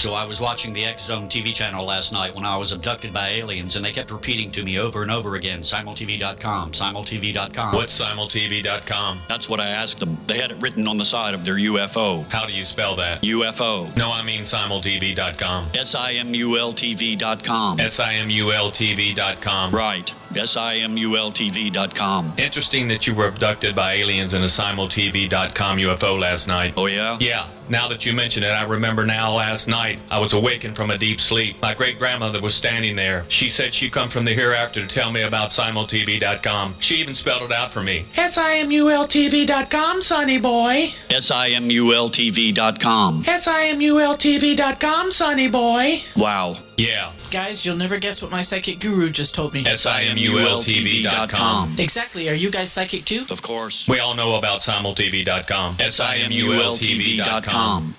So I was watching the X Zone TV channel last night when I was abducted by aliens, and they kept repeating to me over and over again, simultv.com, simultv.com. What's simultv.com? That's what I asked them. They had it written on the side of their UFO. How do you spell that? UFO. No, I mean simultv.com. simultv.com. simultv.com. Right. simultv.com. Interesting that you were abducted by aliens in a simultv.com UFO last night. Oh, yeah? Yeah. Now that you mention it, I remember now last night I was awakened from a deep sleep. My great-grandmother was standing there. She said she'd come from the hereafter to tell me about simultv.com. She even spelled it out for me. simultv.com, sonny boy. simultv.com. simultv.com, sonny boy. Wow. Yeah. Guys, you'll never guess what my psychic guru just told me. simultv.com. Exactly. Are you guys psychic too? Of course. We all know about simultv.com. simultv.com.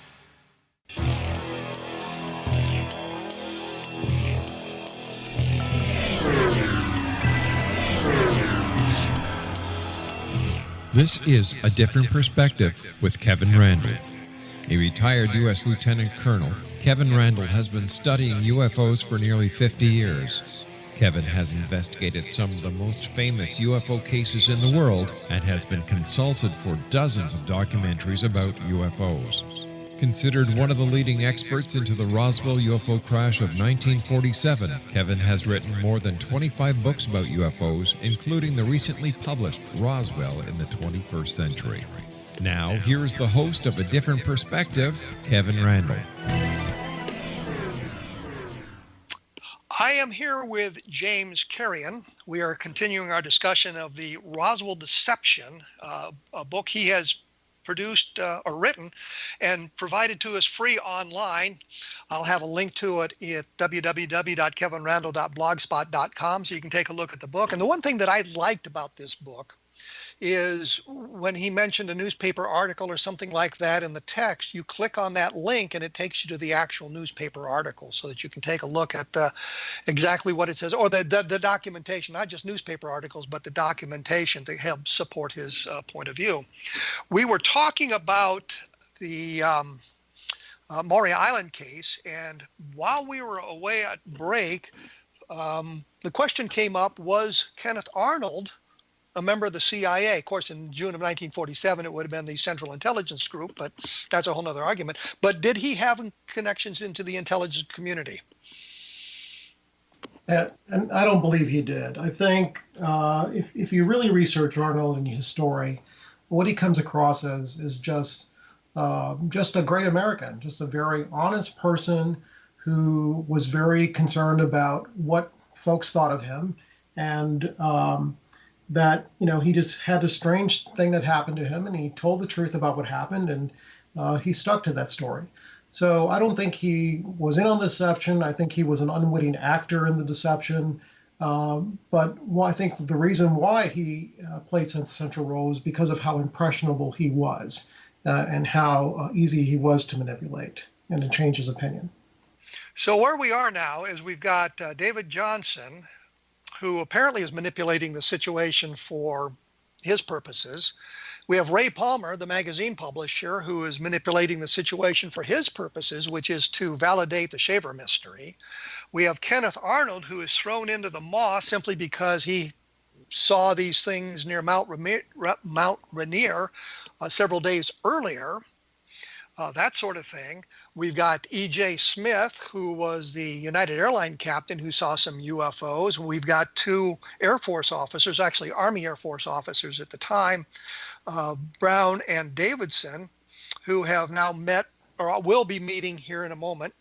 This is A Different Perspective with Kevin Randle. A retired U.S. Lieutenant Colonel, Kevin Randle has been studying UFOs for nearly 50 years. Kevin has investigated some of the most famous UFO cases in the world and has been consulted for dozens of documentaries about UFOs. Considered one of the leading experts into the Roswell UFO crash of 1947, Kevin has written more than 25 books about UFOs, including the recently published Roswell in the 21st Century. Now, here's the host of A Different Perspective, Kevin Randle. I am here with James Carrion. We are continuing our discussion of the Roswell Deception, a book he has produced or written and provided to us free online. I'll have a link to it at www.kevinrandle.blogspot.com so you can take a look at the book. And the one thing that I liked about this book is when he mentioned a newspaper article or something like that in the text, you click on that link and it takes you to the actual newspaper article so that you can take a look at exactly what it says, or the documentation, not just newspaper articles, but the documentation to help support his point of view. We were talking about the Maury Island case, and while we were away at break, the question came up, was Kenneth Arnold a member of the CIA? Of course, in June of 1947, it would have been the Central Intelligence Group, but that's a whole other argument. But did he have connections into the intelligence community? And I don't believe he did. I think if you really research Arnold and his story, what he comes across as is just a great American, just a very honest person who was very concerned about what folks thought of him, and that, he just had a strange thing that happened to him, and he told the truth about what happened, and he stuck to that story. So I don't think he was in on the deception. I think he was an unwitting actor in the deception. But I think the reason why he played such a central role is because of how impressionable he was and how easy he was to manipulate and to change his opinion. So where we are now is we've got David Johnson, who apparently is manipulating the situation for his purposes. We have Ray Palmer, the magazine publisher, who is manipulating the situation for his purposes, which is to validate the Shaver mystery. We have Kenneth Arnold, who is thrown into the moss simply because he saw these things near Mount Rainier several days earlier, that sort of thing. We've got E.J. Smith, who was the United Airlines captain who saw some UFOs. We've got two Air Force officers, actually Army Air Force officers at the time, Brown and Davidson, who have now met or will be meeting here in a moment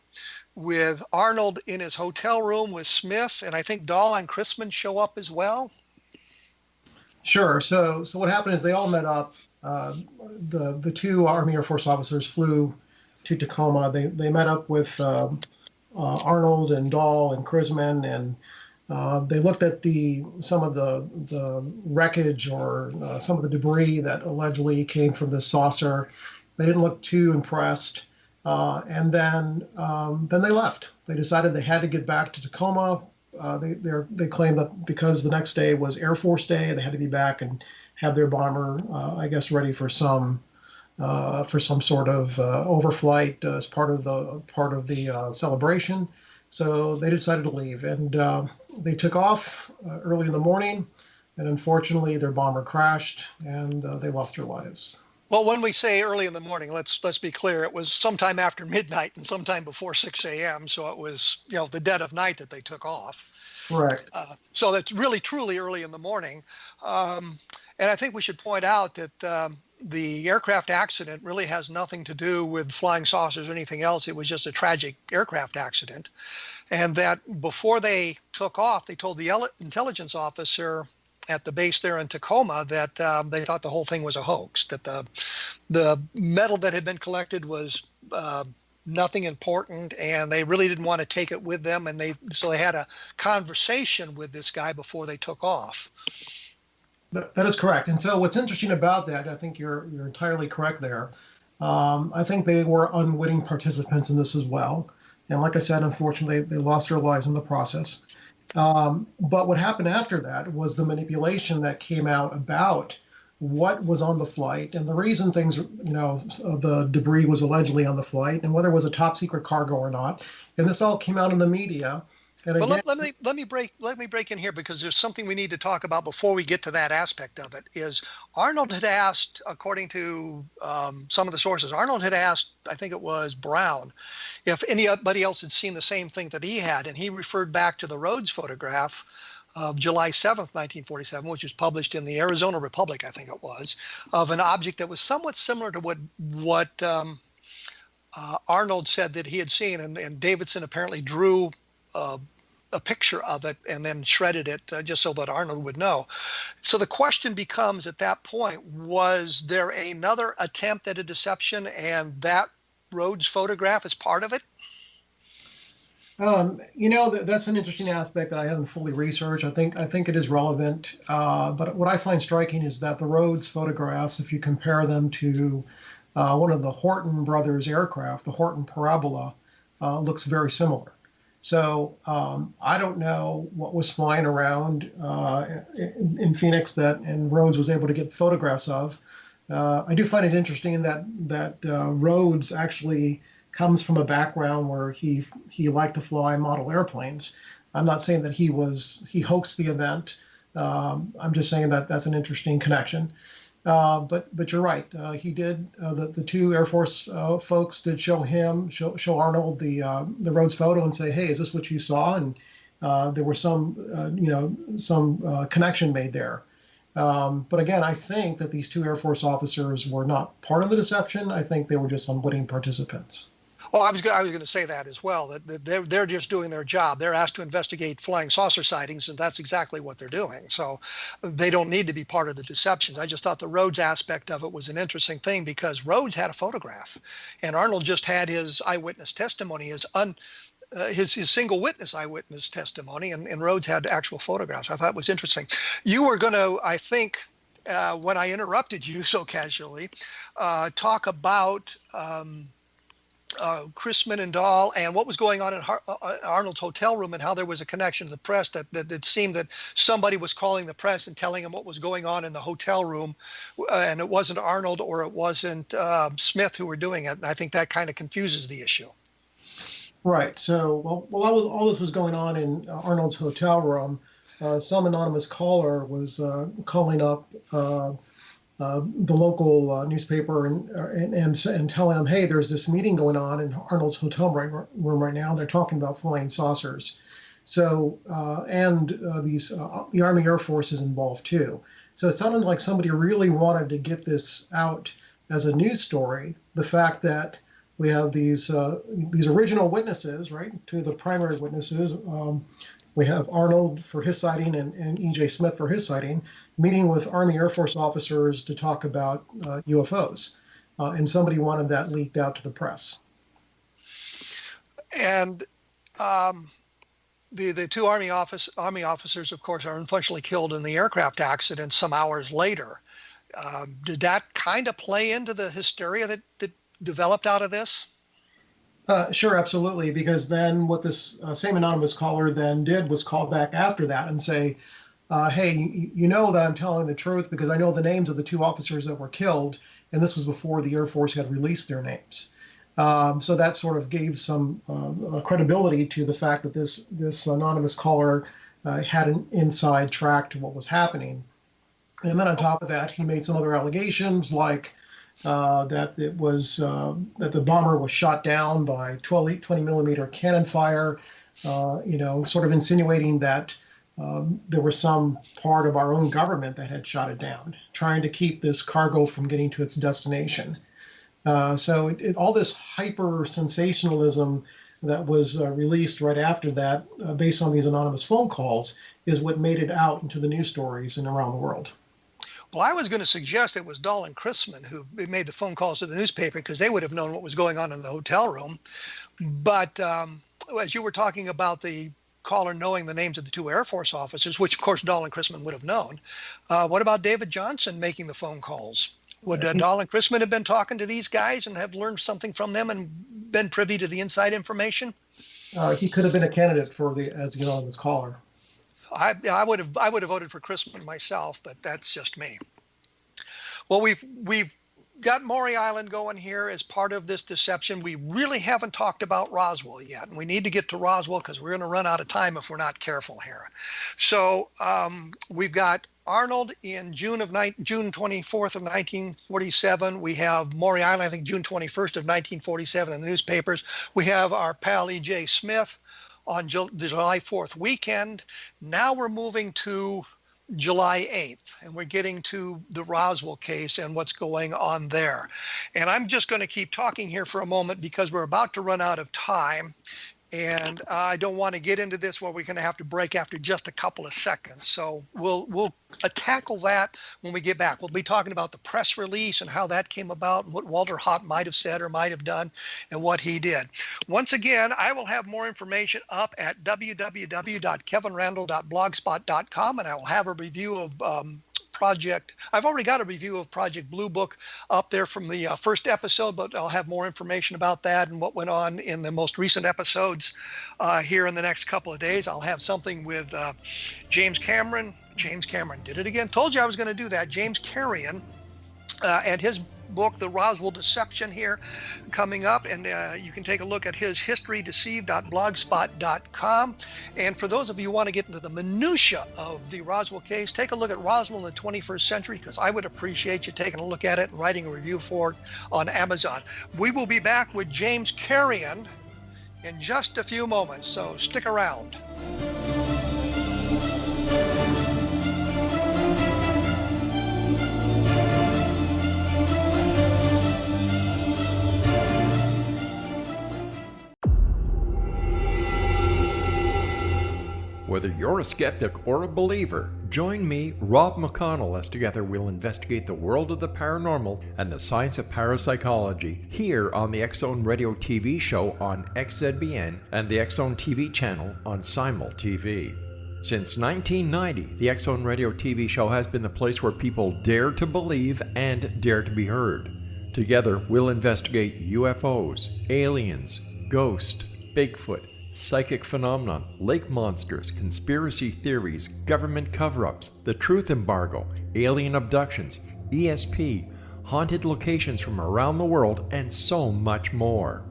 with Arnold in his hotel room with Smith, and I think Dahl and Chrisman show up as well. Sure. So what happened is they all met up. The two Army Air Force officers flew to Tacoma. They met up with Arnold and Dahl and Chrisman, and they looked at some of the wreckage or some of the debris that allegedly came from this saucer. They didn't look too impressed, and then they left. They decided they had to get back to Tacoma. They claimed that because the next day was Air Force Day, they had to be back and have their bomber, I guess, ready for some for some sort of overflight as part of the celebration. So they decided to leave, and they took off early in the morning. And unfortunately, their bomber crashed, and they lost their lives. Well, when we say early in the morning, let's be clear. It was sometime after midnight and sometime before 6 a.m. So it was, the dead of night that they took off. Correct. So that's really, truly early in the morning. And I think we should point out that the aircraft accident really has nothing to do with flying saucers or anything else. It was just a tragic aircraft accident. And that before they took off, they told the intelligence officer at the base there in Tacoma that they thought the whole thing was a hoax, that the metal that had been collected was nothing important, and they really didn't want to take it with them, and so they had a conversation with this guy before they took off. That is correct. And so what's interesting about that, I think you're entirely correct there. I think they were unwitting participants in this as well. And like I said, unfortunately, they lost their lives in the process. But what happened after that was the manipulation that came out about what was on the flight and the reason things, the debris was allegedly on the flight and whether it was a top secret cargo or not. And this all came out in the media. And well, again, let me break in here, because there's something we need to talk about before we get to that aspect of it. Is Arnold had asked, according to some of the sources, Arnold had asked, I think it was Brown, if anybody else had seen the same thing that he had, and he referred back to the Rhodes photograph of July 7th, 1947, which was published in the Arizona Republic, I think it was, of an object that was somewhat similar to what Arnold said that he had seen, and Davidson apparently drew a picture of it and then shredded it just so that Arnold would know. So the question becomes at that point, was there another attempt at a deception, and that Rhodes photograph is part of it? That's an interesting aspect that I haven't fully researched. I think it is relevant. But what I find striking is that the Rhodes photographs, if you compare them to one of the Horton brothers aircraft, the Horton Parabola, looks very similar. So I don't know what was flying around in Phoenix and Rhodes was able to get photographs of. I do find it interesting that Rhodes actually comes from a background where he liked to fly model airplanes. I'm not saying that he hoaxed the event. I'm just saying that that's an interesting connection. But you're right. He did. The two Air Force folks did show Arnold the Rhodes photo and say, "Hey, is this what you saw?" And there was some connection made there. But again, I think that these two Air Force officers were not part of the deception. I think they were just unwitting participants. Oh, I was going to say that as well, that they're just doing their job. They're asked to investigate flying saucer sightings, and that's exactly what they're doing. So they don't need to be part of the deception. I just thought the Rhodes aspect of it was an interesting thing, because Rhodes had a photograph, and Arnold just had his eyewitness testimony, his single witness eyewitness testimony, and Rhodes had actual photographs. I thought it was interesting. You were going to, I think, when I interrupted you so casually, talk about Chris Mendendahl and what was going on in Arnold's hotel room, and how there was a connection to the press, that it seemed that somebody was calling the press and telling them what was going on in the hotel room, and it wasn't Arnold or it wasn't Smith who were doing it. And I think that kind of confuses the issue. Right. So, all this was going on in Arnold's hotel room. Some anonymous caller was calling up the local newspaper and telling them, "Hey, there's this meeting going on in Arnold's hotel room right now. They're talking about flying saucers." So, the Army Air Force is involved too. So it sounded like somebody really wanted to get this out as a news story. The fact that we have these original witnesses, right? Two of the primary witnesses. We have Arnold for his sighting and E.J. Smith for his sighting, meeting with Army Air Force officers to talk about UFOs. And somebody wanted that leaked out to the press. And the two Army officers, of course, are unfortunately killed in the aircraft accident some hours later. Did that kind of play into the hysteria that developed out of this? Sure, absolutely. Because then what this same anonymous caller then did was call back after that and say, "Hey, you know that I'm telling the truth because I know the names of the two officers that were killed, and this was before the Air Force had released their names. So that sort of gave some credibility to the fact that this anonymous caller had an inside track to what was happening. And then on top of that, he made some other allegations, like that it was that the bomber was shot down by 20 millimeter cannon fire, sort of insinuating that there was some part of our own government that had shot it down, trying to keep this cargo from getting to its destination. So all this hyper sensationalism that was released right after that, based on these anonymous phone calls, is what made it out into the news stories and around the world. Well, I was going to suggest it was Dahl and Chrisman who made the phone calls to the newspaper, because they would have known what was going on in the hotel room. But as you were talking about the caller knowing the names of the two Air Force officers, which of course Dahl and Chrisman would have known, what about David Johnson making the phone calls? Would Dahl and Chrisman have been talking to these guys and have learned something from them and been privy to the inside information? He could have been a candidate as the anonymous caller. I would have voted for Chrisman myself, but that's just me. Well, we've got Maury Island going here as part of this deception. We really haven't talked about Roswell yet, and we need to get to Roswell because we're going to run out of time if we're not careful here. So we've got Arnold in June 24th of 1947. We have Maury Island, I think June 21st of 1947 in the newspapers. We have our pal E.J. Smith on the July 4th weekend. Now we're moving to July 8th, and we're getting to the Roswell case and what's going on there. And I'm just going to keep talking here for a moment because we're about to run out of time. And I don't want to get into this where we're going to have to break after just a couple of seconds. So we'll tackle that when we get back. We'll be talking about the press release and how that came about and what Walter Haut might have said or might have done and what he did. Once again, I will have more information up at www.kevinrandle.blogspot.com, and I will have a review of I've already got a review of Project Blue Book up there from the first episode, but I'll have more information about that and what went on in the most recent episodes here in the next couple of days. I'll have something with James Cameron. James Cameron did it again. Told you I was going to do that. James Carrion and his book, The Roswell Deception, here coming up, and you can take a look at his historydeceived.blogspot.com. And for those of you who want to get into the minutia of the Roswell case, take a look at Roswell in the 21st Century, because I would appreciate you taking a look at it and writing a review for it on Amazon. We will be back with James Carrion in just a few moments, so stick around. Whether you're a skeptic or a believer, join me, Rob McConnell, as together we'll investigate the world of the paranormal and the science of parapsychology here on the X-Zone Radio TV show on XZBN and the X-Zone TV channel on Simul TV. Since 1990, the X-Zone Radio TV show has been the place where people dare to believe and dare to be heard. Together, we'll investigate UFOs, aliens, ghosts, Bigfoot, psychic phenomenon, lake monsters, conspiracy theories, government cover-ups, the truth embargo, alien abductions, ESP, haunted locations from around the world, and so much more.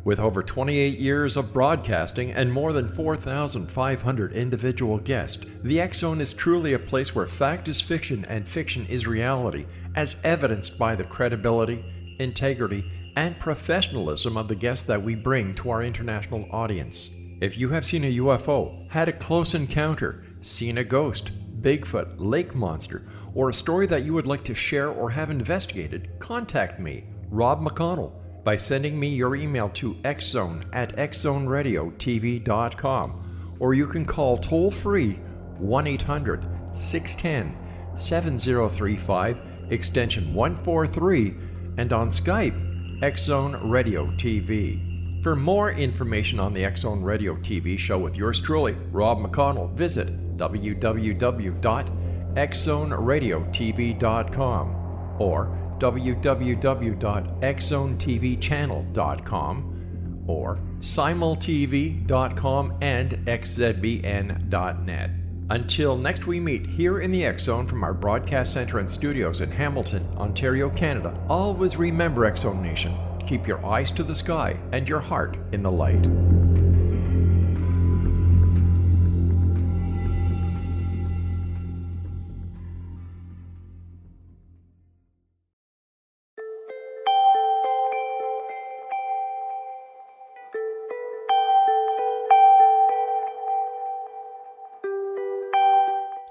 With over 28 years of broadcasting and more than 4,500 individual guests, the X-Zone is truly a place where fact is fiction and fiction is reality, as evidenced by the credibility, integrity, and professionalism of the guests that we bring to our international audience. If you have seen a UFO, had a close encounter, seen a ghost, Bigfoot, lake monster, or a story that you would like to share or have investigated, contact me, Rob McConnell, by sending me your email to xzone@xzoneradiotv.com, or you can call toll-free 1-800-610-7035, extension 143, and on Skype, X-Zone Radio TV. For more information on the X-Zone Radio TV show with yours truly, Rob McConnell, visit www.xzoneradiotv.com or www.xzonetvchannel.com or simultv.com and xzbn.net. Until next we meet here in the X Zone from our broadcast center and studios in Hamilton, Ontario, Canada, always remember, X Zone Nation, keep your eyes to the sky and your heart in the light.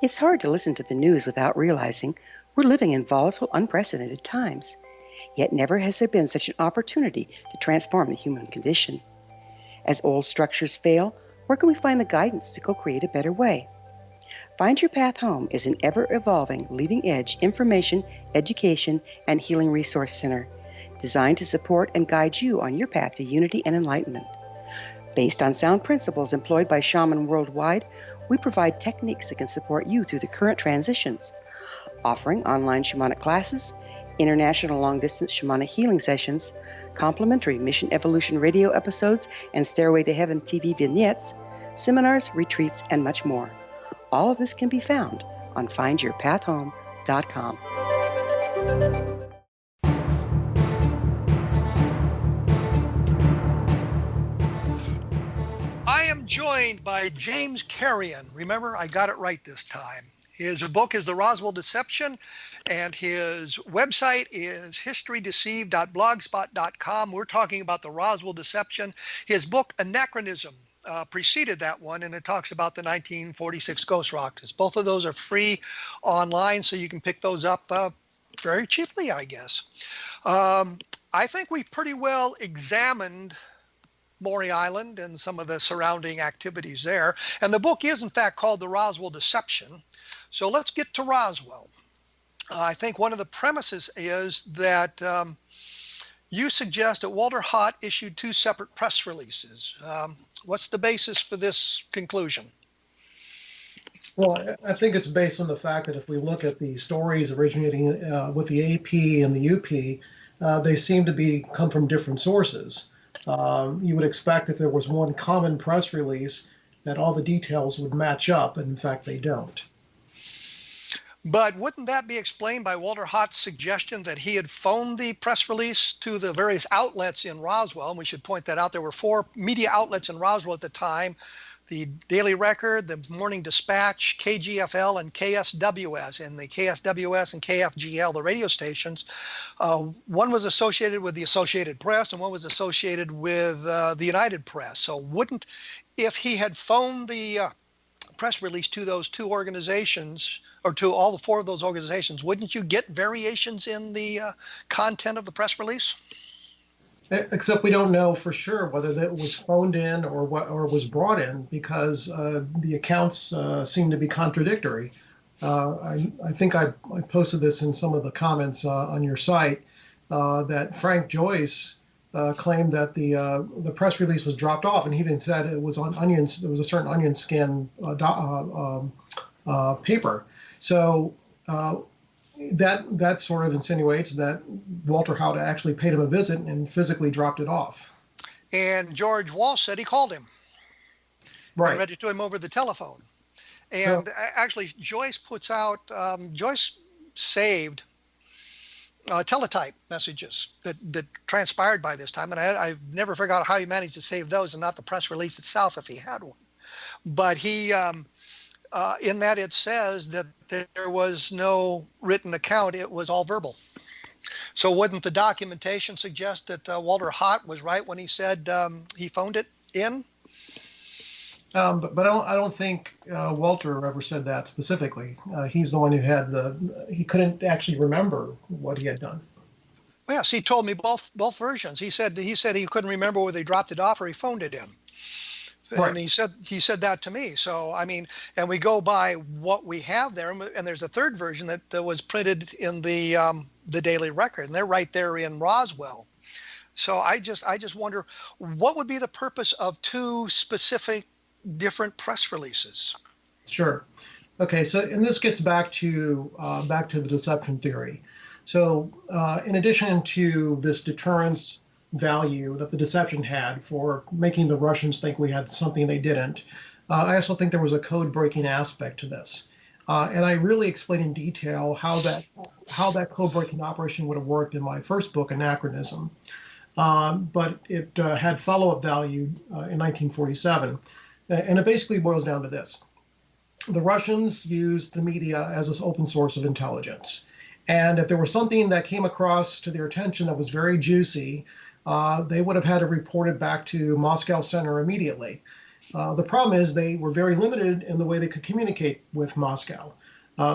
It's hard to listen to the news without realizing we're living in volatile, unprecedented times. Yet never has there been such an opportunity to transform the human condition. As old structures fail, where can we find the guidance to co-create a better way? Find Your Path Home is an ever-evolving, leading-edge information, education, and healing resource center designed to support and guide you on your path to unity and enlightenment. Based on sound principles employed by shamans worldwide, we provide techniques that can support you through the current transitions, offering online shamanic classes, international long-distance shamanic healing sessions, complimentary Mission Evolution radio episodes and Stairway to Heaven TV vignettes, seminars, retreats, and much more. All of this can be found on findyourpathhome.com. I am joined by James Carrion. Remember, I got it right this time. His book is The Roswell Deception, and his website is historydeceived.blogspot.com. We're talking about the Roswell Deception. His book, Anachronism, preceded that one, and it talks about the 1946 ghost rocks. Both of those are free online, so you can pick those up very cheaply, I guess. I think we pretty well examined Maury Island and some of the surrounding activities there. And the book is, in fact, called The Roswell Deception. So let's get to Roswell. I think one of the premises is that you suggest that Walter Haut issued two separate press releases. What's the basis for this conclusion? Well, I think it's based on the fact that if we look at the stories originating with the AP and the UP, they seem to come from different sources. You would expect if there was one common press release that all the details would match up, and in fact they don't. But wouldn't that be explained by Walter Haut's suggestion that he had phoned the press release to the various outlets in Roswell? And we should point that out. There were 4 media outlets in Roswell at the time: the Daily Record, the Morning Dispatch, KGFL, and KSWS. And the KSWS and KFGL, the radio stations, one was associated with the Associated Press and one was associated with the United Press. So if he had phoned the press release to those 2 organizations, or to all the 4 of those organizations, wouldn't you get variations in the content of the press release? Except we don't know for sure whether that was phoned in or was brought in, because the accounts seem to be contradictory. I think I posted this in some of the comments on your site, that Frank Joyce claimed that the press release was dropped off, and he even said it was on onions. There was a certain onion skin paper. So that sort of insinuates that Walter Haut actually paid him a visit and physically dropped it off. And George Walsh said he called him. Right. And read it to him over the telephone. And actually, Joyce puts out, Joyce saved teletype messages that transpired by this time. And I've never figured out how he managed to save those and not the press release itself if he had one. But he, in that it says that there was no written account, it was all verbal. So wouldn't the documentation suggest that Walter Haut was right when he said he phoned it in? But I don't think Walter ever said that specifically. He's the one who he couldn't actually remember what he had done. Well, yes, he told me both versions. He said he couldn't remember whether he dropped it off or he phoned it in. Right. And he said that to me. So, I mean, and we go by what we have there, and there's a third version that was printed in the Daily Record, and they're right there in Roswell. So I just wonder, what would be the purpose of 2 specific different press releases? Sure. Okay. So, and this gets back to the deception theory. So, in addition to this deterrence value that the deception had for making the Russians think we had something they didn't, I also think there was a code-breaking aspect to this. And I really explain in detail how that code-breaking operation would have worked in my first book, Anachronism. But it had follow-up value in 1947. And it basically boils down to this. The Russians used the media as this open source of intelligence. And if there was something that came across to their attention that was very juicy, they would have had to report it back to Moscow Center immediately. The problem is they were very limited in the way they could communicate with Moscow.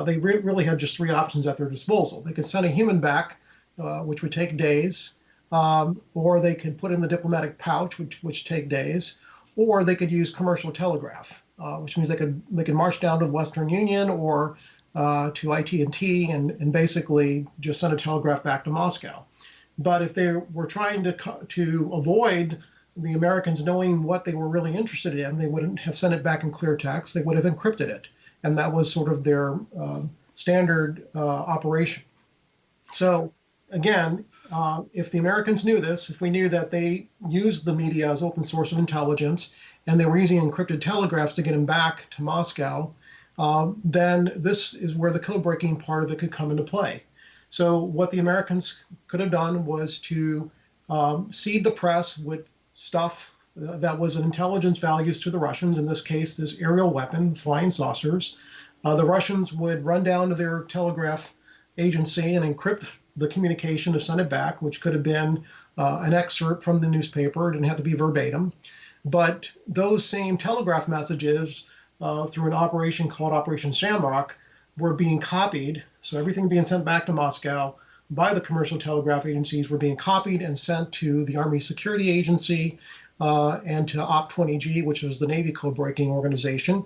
They really had just three options at their disposal. They could send a human back, which would take days, or they could put in the diplomatic pouch, which take days, or they could use commercial telegraph, which means they could march down to the Western Union or to IT&T and basically just send a telegraph back to Moscow. But if they were trying to avoid the Americans knowing what they were really interested in, they wouldn't have sent it back in clear text. They would have encrypted it. And that was sort of their standard operation. So again, if the Americans knew this, if we knew that they used the media as open source of intelligence and they were using encrypted telegraphs to get them back to Moscow, then this is where the code-breaking part of it could come into play. So what the Americans could have done was to seed the press with stuff that was an intelligence values to the Russians, in this case, this aerial weapon, flying saucers. The Russians would run down to their telegraph agency and encrypt the communication to send it back, which could have been an excerpt from the newspaper. It didn't have to be verbatim. But those same telegraph messages through an operation called Operation Shamrock were being copied. So everything being sent back to Moscow by the commercial telegraph agencies were being copied and sent to the Army Security Agency and to OP-20G, which was the Navy code-breaking organization.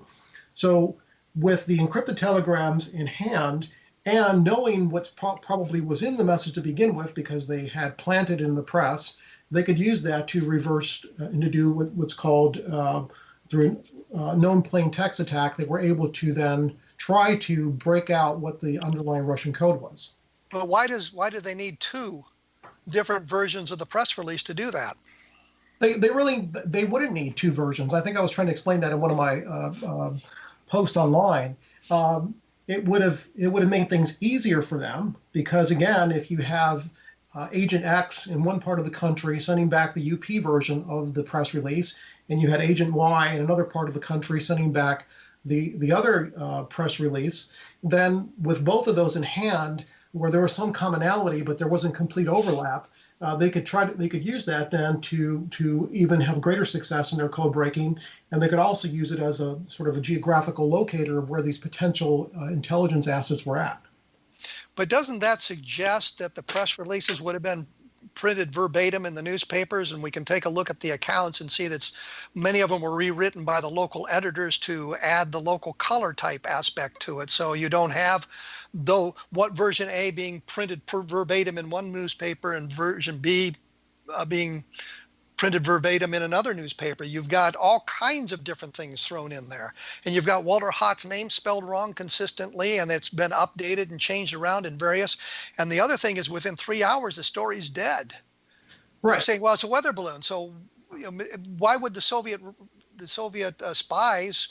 So with the encrypted telegrams in hand and knowing what probably was in the message to begin with, because they had planted in the press, they could use that to reverse and to do what's called through known plain text attack. They were able to then try to break out what the underlying Russian code was. But why do they need two different versions of the press release to do that? They wouldn't need two versions. I think I was trying to explain that in one of my posts online. It would have made things easier for them because, again, if you have Agent X in one part of the country sending back the UP version of the press release, and you had Agent Y in another part of the country sending back the other press release, then with both of those in hand, where there was some commonality but there wasn't complete overlap, they could use that then to even have greater success in their code breaking, and they could also use it as a sort of a geographical locator of where these potential intelligence assets were at. But doesn't that suggest that the press releases would have been printed verbatim in the newspapers? And we can take a look at the accounts and see that many of them were rewritten by the local editors to add the local color type aspect to it. So you don't have what version A being printed verbatim in one newspaper and version B being printed verbatim in another newspaper. You've got all kinds of different things thrown in there. And you've got Walter Haut's name spelled wrong consistently, and it's been updated and changed around in various. And the other thing is within 3 hours, the story's dead. Right. They're saying, well, it's a weather balloon. So why would the Soviet spies,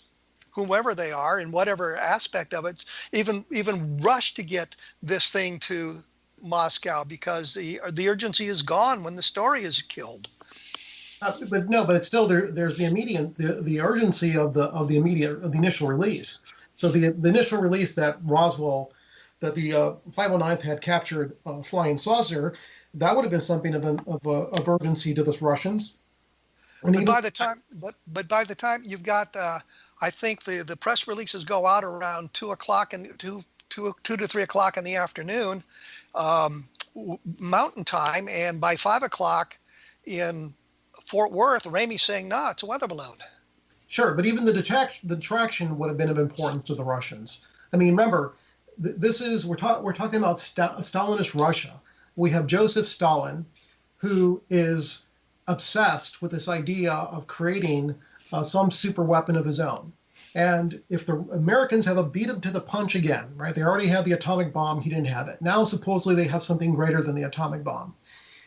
whomever they are, in whatever aspect of it, even rush to get this thing to Moscow? Because the urgency is gone when the story is killed. But it's still there. There's the urgency of the initial release. So the initial release that Roswell, that the 509th had captured a flying saucer, that would have been something of urgency to the Russians. But by the time you've got, I think the press releases go out around 2 o'clock and 2 to 3 o'clock in the afternoon, Mountain Time, and by 5 o'clock in Fort Worth, Ramey's saying, "No, it's a weather balloon." Sure, but even the detraction would have been of importance to the Russians. I mean, remember, we're talking about Stalinist Russia. We have Joseph Stalin, who is obsessed with this idea of creating some super weapon of his own. And if the Americans have a beat him to the punch again, right? They already had the atomic bomb. He didn't have it. Now supposedly they have something greater than the atomic bomb.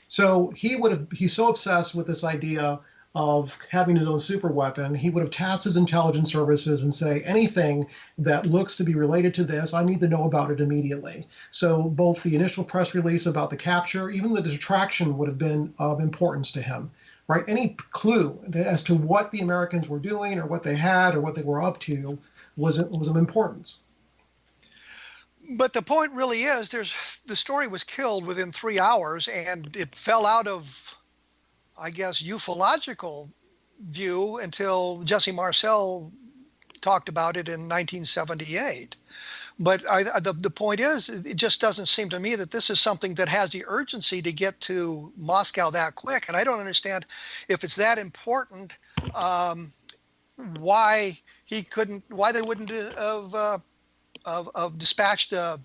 So he's so obsessed with this idea of having his own super weapon, he would have tasked his intelligence services and say, anything that looks to be related to this, I need to know about it immediately. So both the initial press release about the capture, even the distraction would have been of importance to him, right? Any clue as to what the Americans were doing or what they had or what they were up to was of importance. But the point really is, the story was killed within 3 hours, and it fell out of, I guess, ufological view until Jesse Marcel talked about it in 1978. But the point is, it just doesn't seem to me that this is something that has the urgency to get to Moscow that quick. And I don't understand, if it's that important, why they wouldn't have dispatched a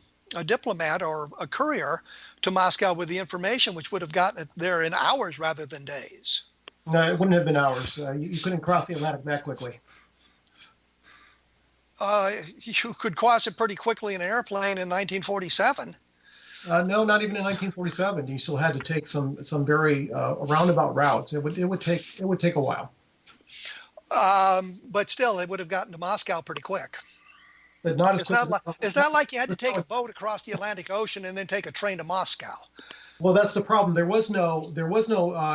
diplomat or a courier to Moscow with the information, which would have gotten it there in hours rather than days. No, it wouldn't have been hours. You couldn't cross the Atlantic that quickly. You could cross it pretty quickly in an airplane in 1947. No, not even in 1947. You still had to take some very roundabout routes. It would take a while. But still, it would have gotten to Moscow pretty quick. But not as it's not like you had to take a boat across the Atlantic Ocean and then take a train to Moscow. Well, that's the problem. There was no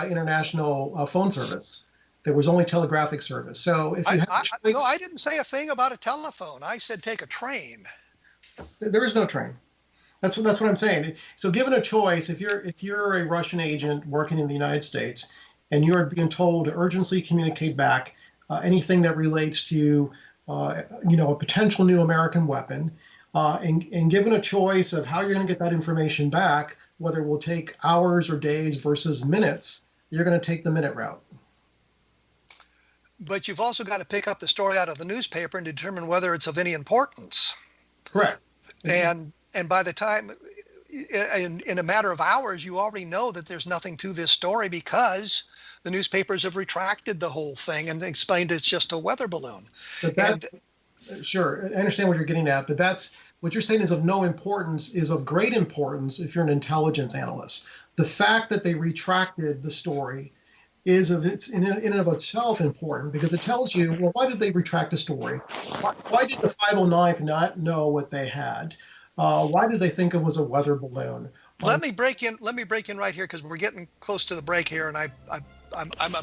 international phone service. There was only telegraphic service. So if you no, I didn't say a thing about a telephone. I said take a train. There is no train. That's what I'm saying. So given a choice, if you're a Russian agent working in the United States and you're being told to urgently communicate back anything that relates to a potential new American weapon, and given a choice of how you're going to get that information back, whether it will take hours or days versus minutes, you're going to take the minute route. But you've also got to pick up the story out of the newspaper and determine whether it's of any importance. Correct. And by the time, in a matter of hours, you already know that there's nothing to this story because the newspapers have retracted the whole thing and explained it's just a weather balloon. But sure, I understand what you're getting at, but that's what you're saying is of no importance, is of great importance if you're an intelligence analyst. The fact that they retracted the story is in and of itself important, because it tells you, well, why did they retract the story? Why did the 509th not know what they had? Why did they think it was a weather balloon? Let me break in right here, because we're getting close to the break here, and I'm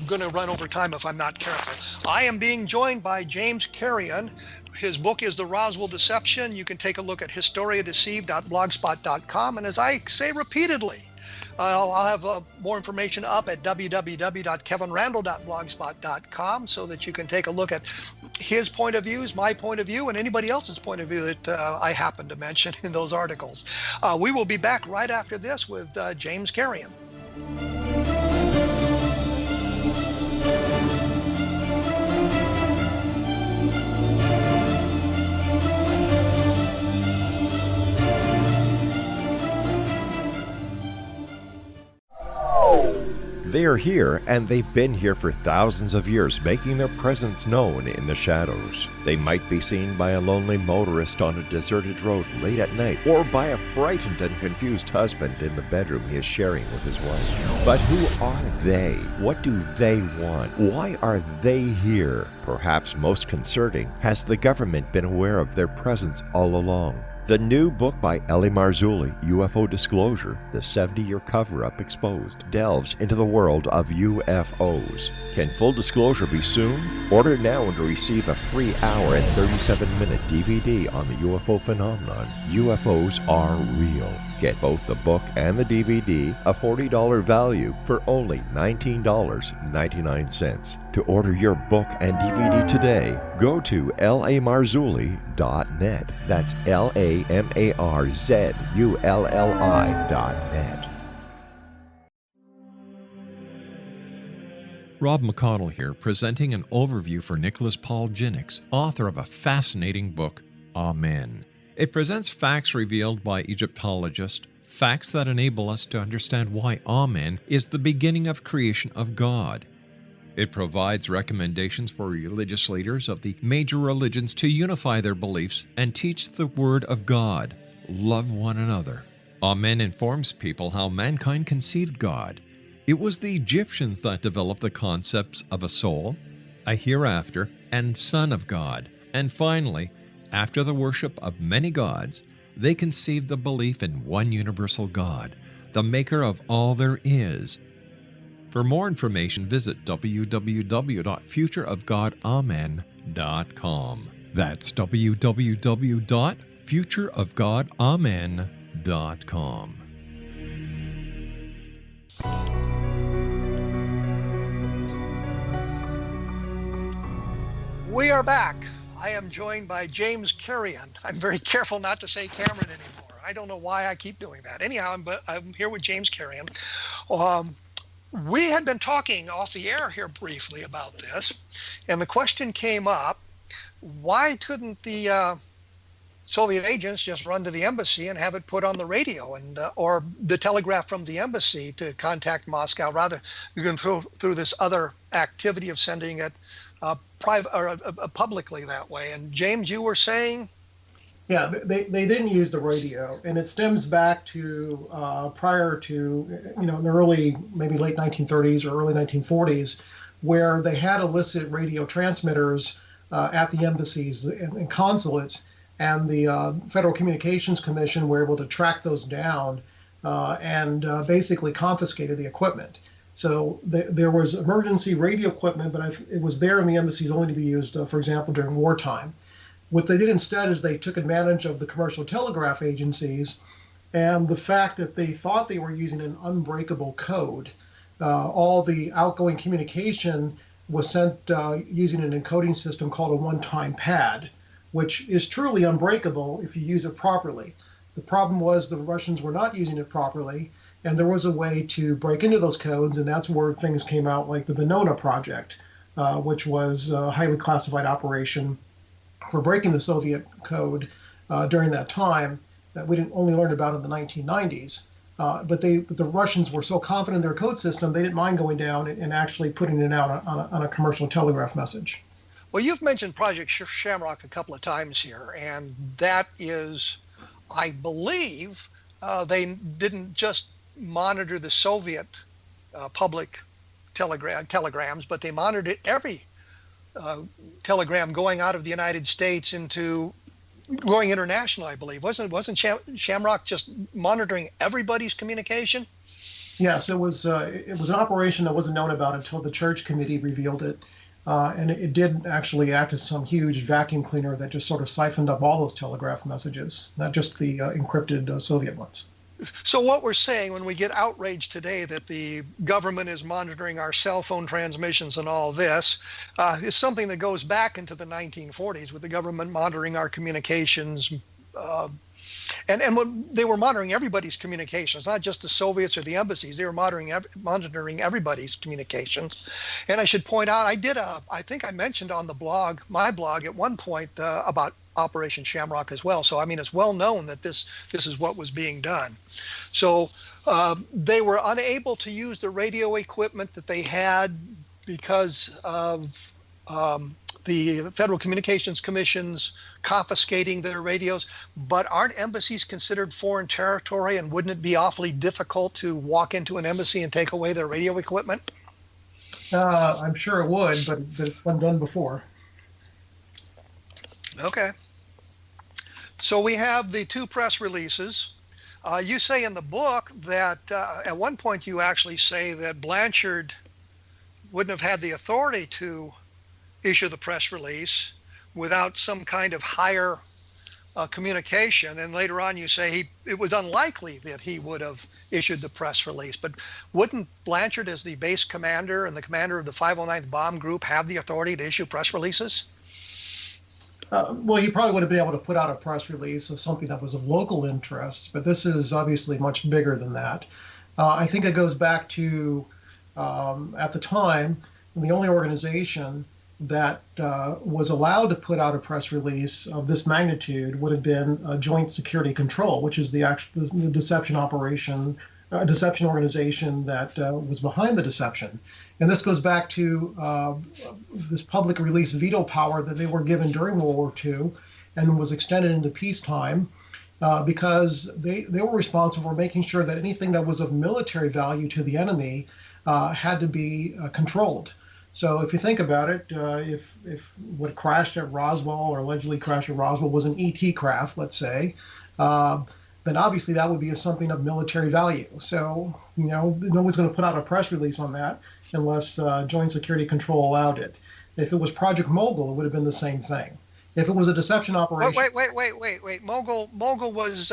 going to run over time if I'm not careful. I am being joined by James Carrion. His book is The Roswell Deception. You can take a look at historiadeceive.blogspot.com. And as I say repeatedly, I'll have more information up at www.kevinrandle.blogspot.com so that you can take a look at his point of views, my point of view, and anybody else's point of view that I happen to mention in those articles. We will be back right after this with James Carrion. They are here, and they've been here for thousands of years, making their presence known in the shadows. They might be seen by a lonely motorist on a deserted road late at night, or by a frightened and confused husband in the bedroom he is sharing with his wife. But who are they? What do they want? Why are they here? Perhaps most concerning, has the government been aware of their presence all along? The new book by L.A. Marzulli, UFO Disclosure, the 70-year cover-up exposed, delves into the world of UFOs. Can full disclosure be soon? Order now and receive a free hour and 37-minute DVD on the UFO phenomenon. UFOs are real. Get both the book and the DVD, a $40 value, for only $19.99. To order your book and DVD today, go to lamarzulli.net. That's LAMARZULLI.net. Rob McConnell here, presenting an overview for Nicholas Paul Jennings, author of a fascinating book, Amen. It presents facts revealed by Egyptologists, facts that enable us to understand why Amen is the beginning of creation of God. It provides recommendations for religious leaders of the major religions to unify their beliefs and teach the Word of God. Love one another. Amen informs people how mankind conceived God. It was the Egyptians that developed the concepts of a soul, a hereafter, and Son of God. And finally, after the worship of many gods, they conceived the belief in one universal God, the maker of all there is. For more information, visit www.futureofgodamen.com. That's www.futureofgodamen.com. We are back. I am joined by James Carrion. I'm very careful not to say Cameron anymore. I don't know why I keep doing that. Anyhow, I'm here with James Carrion. We had been talking off the air here briefly about this, and the question came up, why couldn't the Soviet agents just run to the embassy and have it put on the radio and or the telegraph from the embassy to contact Moscow, rather than through this other activity of sending it private or publicly that way? And James, you were saying? Yeah, they didn't use the radio, and it stems back to prior to, in the early, maybe late 1930s or early 1940s, where they had illicit radio transmitters at the embassies and consulates, and the Federal Communications Commission were able to track those down and basically confiscated the equipment. So there was emergency radio equipment, but it was there in the embassies only to be used, for example, during wartime. What they did instead is they took advantage of the commercial telegraph agencies and the fact that they thought they were using an unbreakable code. All the outgoing communication was sent using an encoding system called a one-time pad, which is truly unbreakable if you use it properly. The problem was the Russians were not using it properly, and there was a way to break into those codes, and that's where things came out like the Venona project, which was a highly classified operation for breaking the Soviet code during that time that we didn't only learn about in the 1990s. But the Russians were so confident in their code system, they didn't mind going down and actually putting it out on a commercial telegraph message. Well, you've mentioned Project Shamrock a couple of times here, and that is, I believe, they didn't just monitor the Soviet public telegrams, but they monitored every telegram going out of the United States into going international, I believe. Wasn't Shamrock just monitoring everybody's communication? Yes, it was an operation that wasn't known about until the Church Committee revealed it. And it did actually act as some huge vacuum cleaner that just sort of siphoned up all those telegraph messages, not just the encrypted Soviet ones. So what we're saying when we get outraged today that the government is monitoring our cell phone transmissions and all this is something that goes back into the 1940s with the government monitoring our communications. And when they were monitoring everybody's communications, not just the Soviets or the embassies, they were monitoring everybody's communications. And I should point out, I think I mentioned on the blog, my blog at one point about Operation Shamrock as well. So, I mean, it's well known that this is what was being done. So they were unable to use the radio equipment that they had because of the Federal Communications Commission's confiscating their radios. But aren't embassies considered foreign territory, and wouldn't it be awfully difficult to walk into an embassy and take away their radio equipment? I'm sure it would, but it's been done before. Okay. So we have the two press releases. You say in the book that at one point you actually say that Blanchard wouldn't have had the authority to issue the press release without some kind of higher communication. And later on you say it was unlikely that he would have issued the press release. But wouldn't Blanchard, as the base commander and the commander of the 509th Bomb Group, have the authority to issue press releases? Well, he probably would have been able to put out a press release of something that was of local interest, but this is obviously much bigger than that. I think it goes back to, at the time, the only organization that was allowed to put out a press release of this magnitude would have been Joint Security Control, which is the deception operation, deception organization that was behind the deception. And this goes back to this public release veto power that they were given during World War II and was extended into peacetime because they were responsible for making sure that anything that was of military value to the enemy had to be controlled. So if you think about it, if what crashed at Roswell or allegedly crashed at Roswell was an ET craft, let's say, then obviously that would be something of military value. So, nobody's going to put out a press release on that unless Joint Security Control allowed it. If it was Project Mogul, it would have been the same thing. If it was a deception operation... Wait. Mogul was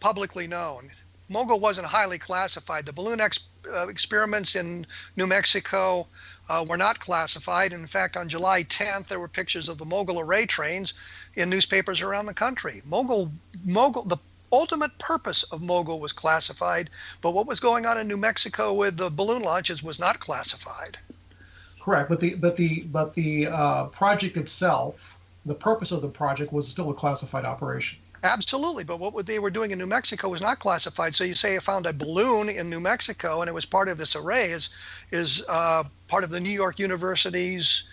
publicly known. Mogul wasn't highly classified. The balloon experiments in New Mexico were not classified. In fact, on July 10th, there were pictures of the Mogul array trains in newspapers around the country. The ultimate purpose of Mogul was classified, but what was going on in New Mexico with the balloon launches was not classified. Correct, but the project itself, the purpose of the project was still a classified operation. Absolutely, but what they were doing in New Mexico was not classified. So you say you found a balloon in New Mexico and it was part of this array is part of the New York University's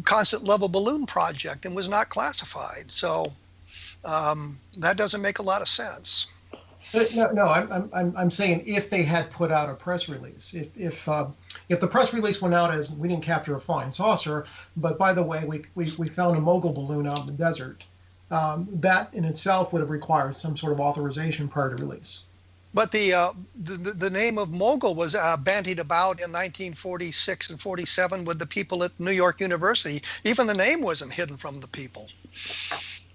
constant level balloon project and was not classified. So that doesn't make a lot of sense. No, I'm saying if they had put out a press release, if the press release went out as we didn't capture a flying saucer, but by the way we found a Mogul balloon out in the desert, that in itself would have required some sort of authorization prior to release. But the name of Mogul was bandied about in 1946 and 47 with the people at New York University. Even the name wasn't hidden from the people.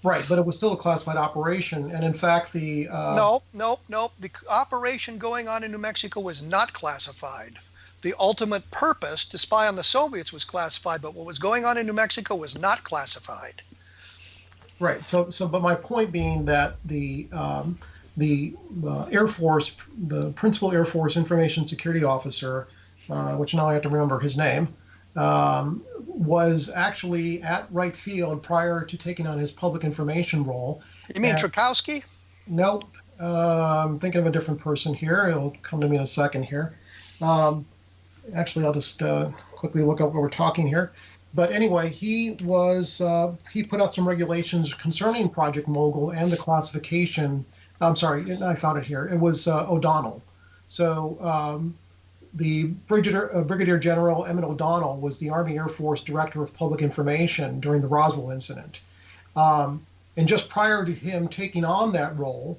Right, but it was still a classified operation, and in fact the... No. The operation going on in New Mexico was not classified. The ultimate purpose to spy on the Soviets was classified, but what was going on in New Mexico was not classified. Right, but my point being that the Air Force, the principal Air Force Information Security Officer, which now I have to remember his name, was actually at Wright Field prior to taking on his public information role. You mean Trukowski? Nope. I'm thinking of a different person here. It'll come to me in a second here. Actually, I'll just quickly look up what we're talking here. But anyway, he put out some regulations concerning Project Mogul and the classification. I'm sorry, I found it here. It was O'Donnell. So the Brigadier General Emmett O'Donnell was the Army Air Force Director of Public Information during the Roswell incident. And just prior to him taking on that role,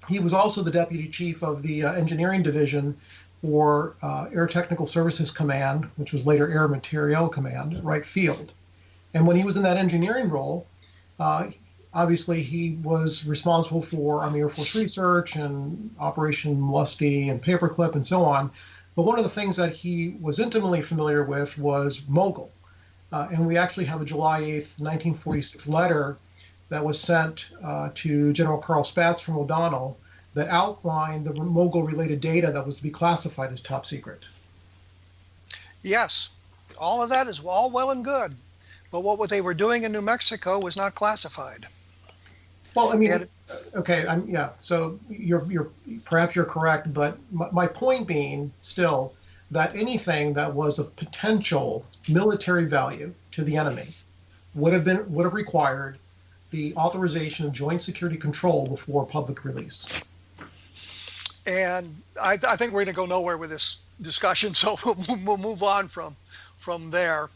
he was also the Deputy Chief of the Engineering Division for Air Technical Services Command, which was later Air Materiel Command at Wright Field. And when he was in that engineering role, obviously he was responsible for Army Air Force research and Operation Lusty and Paperclip and so on. But one of the things that he was intimately familiar with was Mogul. And we actually have a July 8th, 1946 letter that was sent to General Carl Spaatz from O'Donnell that outlined the Mogul-related data that was to be classified as top secret. Yes, all of that is all well and good, but what they were doing in New Mexico was not classified. Well, I mean, okay, yeah. So perhaps you're correct, but my point being still that anything that was of potential military value to the enemy would have required the authorization of Joint Security Control before public release. And I think we're going to go nowhere with this discussion, so we'll move on from there.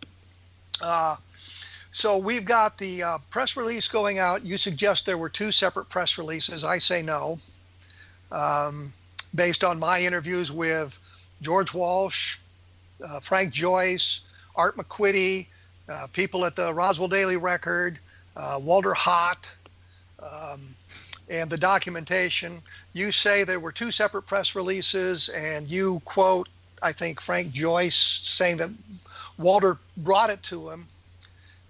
So we've got the press release going out. You suggest there were two separate press releases. I say no. Based on my interviews with George Walsh, Frank Joyce, Art McQuitty, people at the Roswell Daily Record, Walter Hott, and the documentation, you say there were two separate press releases, and you quote, I think, Frank Joyce saying that Walter brought it to him,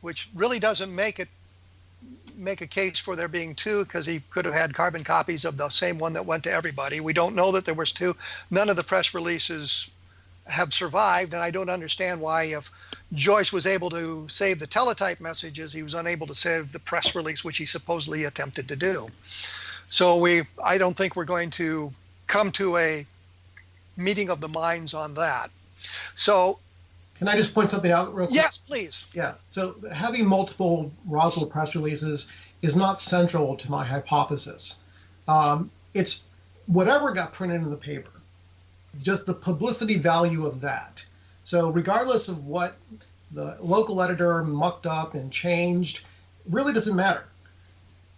which really doesn't make a case for there being two, because he could have had carbon copies of the same one that went to everybody. We don't know that there was two. None of the press releases have survived, and I don't understand why, if Joyce was able to save the teletype messages, he was unable to save the press release, which he supposedly attempted to do. So I don't think we're going to come to a meeting of the minds on that. So can I just point something out real quick? Yes, please. Yeah. So having multiple Roswell press releases is not central to my hypothesis. It's whatever got printed in the paper. just the publicity value of that. So regardless of what the local editor mucked up and changed, really doesn't matter.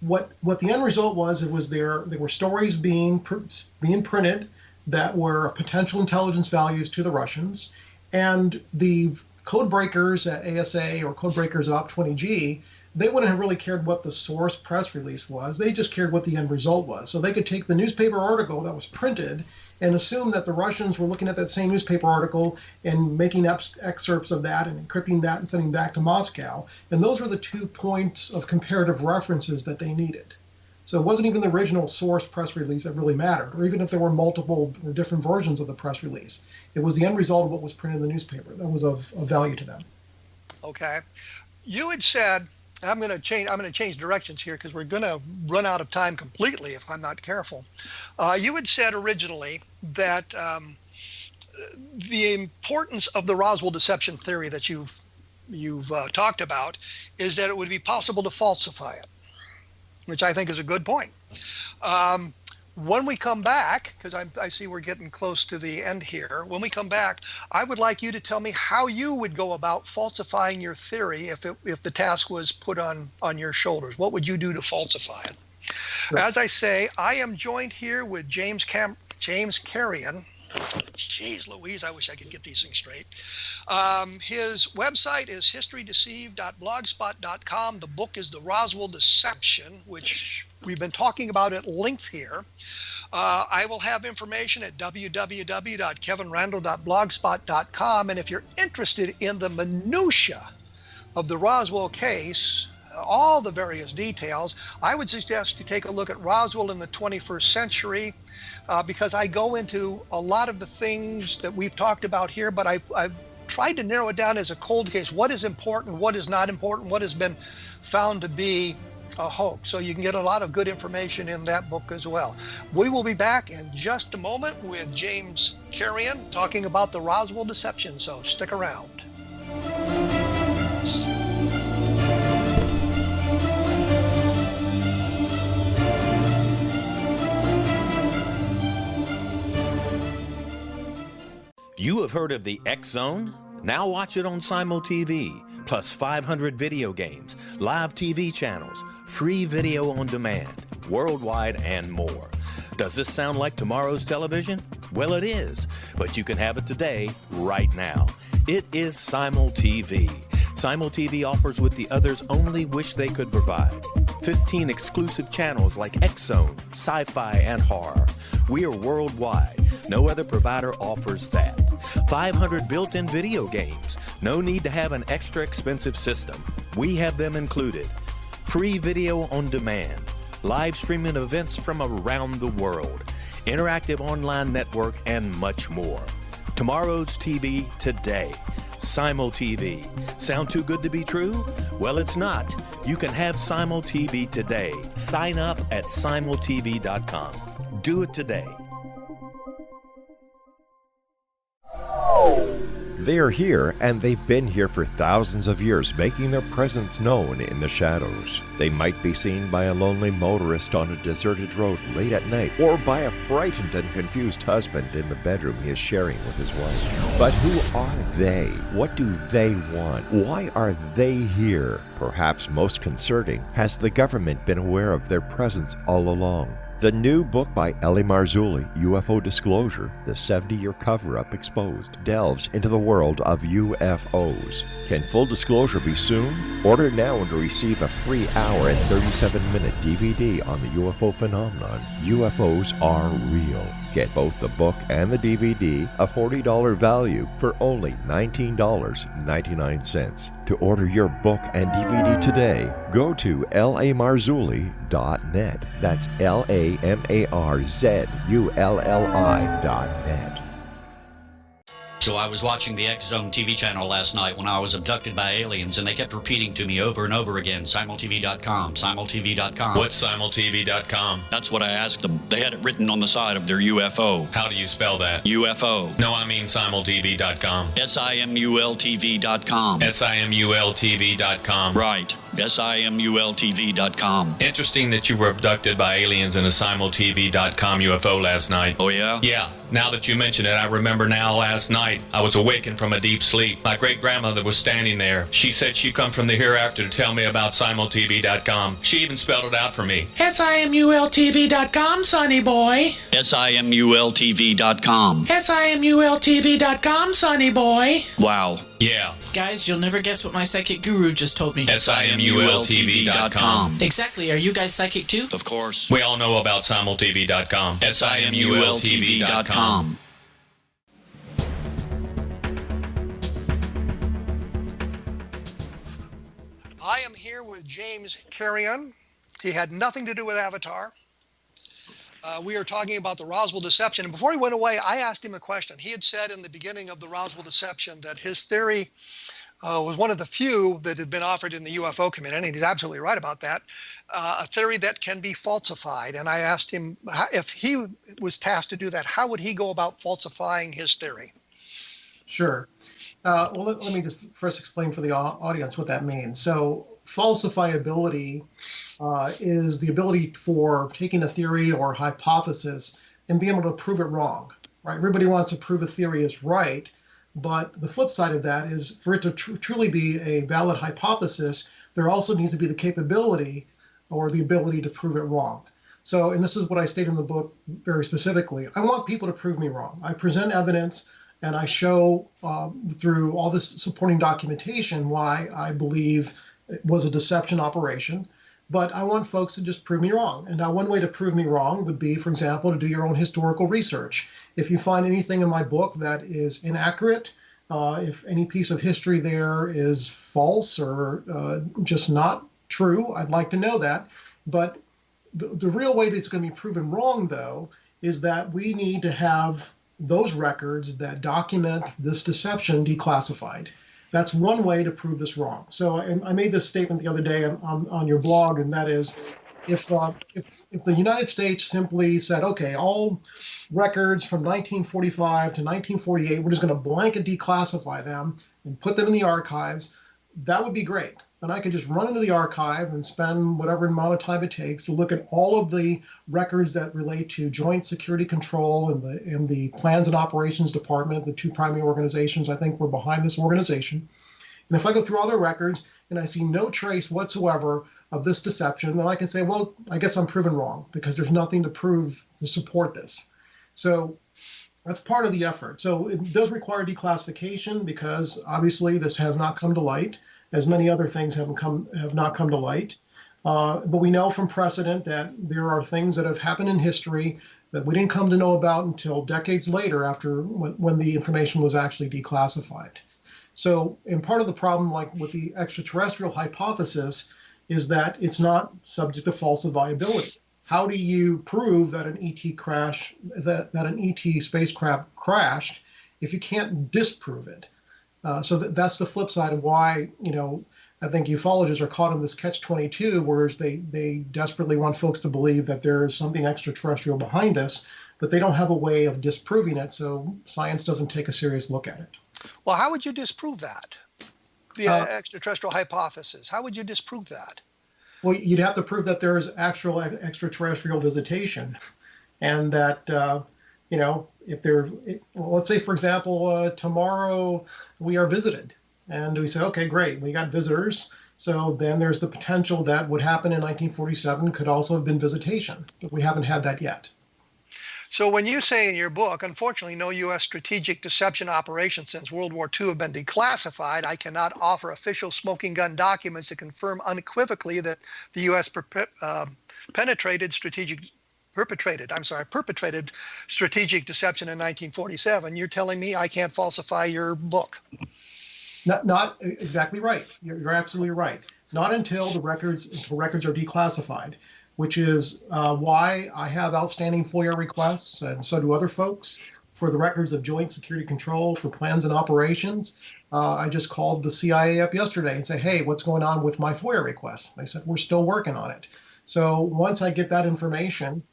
What the end result was, there were stories being printed that were potential intelligence values to the Russians, and the code breakers at ASA or code breakers at Op20G, they wouldn't have really cared what the source press release was. They just cared what the end result was. So they could take the newspaper article that was printed and assume that the Russians were looking at that same newspaper article and making excerpts of that and encrypting that and sending back to Moscow. And those were the 2 points of comparative references that they needed. So it wasn't even the original source press release that really mattered, or even if there were multiple or different versions of the press release. It was the end result of what was printed in the newspaper that was of value to them. Okay. You had said, I'm going to change directions here because we're going to run out of time completely if I'm not careful. You had said originally that the importance of the Roswell Deception theory that you've talked about is that it would be possible to falsify it, which I think is a good point. When we come back, because I see we're getting close to the end here, when we come back, I would like you to tell me how you would go about falsifying your theory if the task was put on your shoulders. What would you do to falsify it? Sure. As I say, I am joined here with James Carrion. Jeez Louise, I wish I could get these things straight. His website is historydeceived.blogspot.com. The book is The Roswell Deception, which we've been talking about at length here. I will have information at www.kevinrandle.blogspot.com. And if you're interested in the minutia of the Roswell case, all the various details, I would suggest you take a look at Roswell in the 21st Century, because I go into a lot of the things that we've talked about here, but I've tried to narrow it down as a cold case. What is important, what is not important, what has been found to be a hoax. So you can get a lot of good information in that book as well. We will be back in just a moment with James Carrion talking about the Roswell Deception, so stick around. You have heard of the X Zone? Now watch it on Simul TV, plus 500 video games, live TV channels, free video on demand, worldwide, and more. Does this sound like tomorrow's television? Well, it is, but you can have it today, right now. It is Simul TV. Simul TV offers what the others only wish they could provide. 15 exclusive channels like X Zone, sci-fi, and horror. We are worldwide. No other provider offers that. 500 built-in video games. No need to have an extra expensive system. We have them included. Free video on demand. Live streaming events from around the world. Interactive online network, and much more. Tomorrow's TV today. Simul TV. Sound too good to be true? Well, it's not. You can have Simul TV today. Sign up at simultv.com. Do it today. They are here, and they've been here for thousands of years, making their presence known in the shadows. They might be seen by a lonely motorist on a deserted road late at night, or by a frightened and confused husband in the bedroom he is sharing with his wife. But who are they? What do they want? Why are they here? Perhaps most concerning, has the government been aware of their presence all along? The new book by L.A. Marzulli, UFO Disclosure, the 70-year cover-up exposed, delves into the world of UFOs. Can full disclosure be soon? Order now and receive a free hour and 37-minute DVD on the UFO phenomenon. UFOs are real. Get both the book and the DVD, a $40 value, for only $19.99. To order your book and DVD today, go to lamarzulli.net. That's LAMARZULLI.net. So I was watching the X Zone TV channel last night when I was abducted by aliens, and they kept repeating to me over and over again, simultv.com, simultv.com. What's simultv.com? That's what I asked them. They had it written on the side of their UFO. How do you spell that? UFO. No, I mean simultv.com. simultv.com. simultv.com. Right. simultv.com. Interesting that you were abducted by aliens in a simultv.com UFO last night. Oh, yeah? Yeah. Now that you mention it, I remember now last night I was awakened from a deep sleep. My great-grandmother was standing there. She said she come from the hereafter to tell me about simultv.com. She even spelled it out for me. SIMULTV.com, sonny boy. SIMULTV.com. SIMULTV.com, sonny boy. Wow. Yeah. Guys, you'll never guess what my psychic guru just told me. SIMULTV.com. Exactly. Are you guys psychic too? Of course. We all know about simultv.com. SIMULTV.com. I am here with James Carrion. He had nothing to do with Avatar. We are talking about the Roswell Deception. And before he went away, I asked him a question. He had said in the beginning of the Roswell Deception that his theory was one of the few that had been offered in the UFO community, and he's absolutely right about that, a theory that can be falsified. And I asked him if he was tasked to do that, how would he go about falsifying his theory? Sure. Well, let me just first explain for the audience what that means. So falsifiability is the ability for taking a theory or hypothesis and being able to prove it wrong, right? Everybody wants to prove a theory is right, but the flip side of that is for it to truly be a valid hypothesis, there also needs to be the capability or the ability to prove it wrong. So, and this is what I state in the book very specifically, I want people to prove me wrong. I present evidence and I show through all this supporting documentation why I believe it was a deception operation. But I want folks to just prove me wrong. And now one way to prove me wrong would be, for example, to do your own historical research. If you find anything in my book that is inaccurate, if any piece of history there is false or just not true, I'd like to know that. But the real way that it's going to be proven wrong, though, is that we need to have those records that document this deception declassified. That's one way to prove this wrong. So I made this statement the other day on your blog, and that is, if the United States simply said, okay, all records from 1945 to 1948, we're just going to blanket declassify them and put them in the archives, that would be great. And I could just run into the archive and spend whatever amount of time it takes to look at all of the records that relate to Joint Security Control and the Plans and Operations Department, the two primary organizations I think were behind this organization. And if I go through all their records and I see no trace whatsoever of this deception, then I can say, well, I guess I'm proven wrong because there's nothing to prove to support this. So that's part of the effort. So it does require declassification because obviously this has not come to light, as many other things have not come to light. But we know from precedent that there are things that have happened in history that we didn't come to know about until decades later after when the information was actually declassified. So, and part of the problem, like with the extraterrestrial hypothesis, is that it's not subject to falsifiability. How do you prove that an ET crash, that an ET spacecraft crashed if you can't disprove it? So that's the flip side of why, I think ufologists are caught in this catch-22, whereas they desperately want folks to believe that there is something extraterrestrial behind us, but they don't have a way of disproving it, so science doesn't take a serious look at it. Well, how would you disprove that? The extraterrestrial hypothesis, how would you disprove that? Well, you'd have to prove that there is actual extraterrestrial visitation, and that, if let's say, for example, tomorrow we are visited and we say, okay, great, we got visitors. So then there's the potential that what happened in 1947 could also have been visitation, but we haven't had that yet. So when you say in your book, unfortunately, no U.S. strategic deception operations since World War II have been declassified, I cannot offer official smoking gun documents to confirm unequivocally that the U.S. perpetrated strategic strategic deception in 1947. You're telling me I can't falsify your book? Not exactly right. You're absolutely right. Not until the records are declassified, which is why I have outstanding FOIA requests, and so do other folks, for the records of Joint Security Control, for plans and operations. I just called the CIA up yesterday and said, hey, what's going on with my FOIA request? They said, we're still working on it. So once I get that information,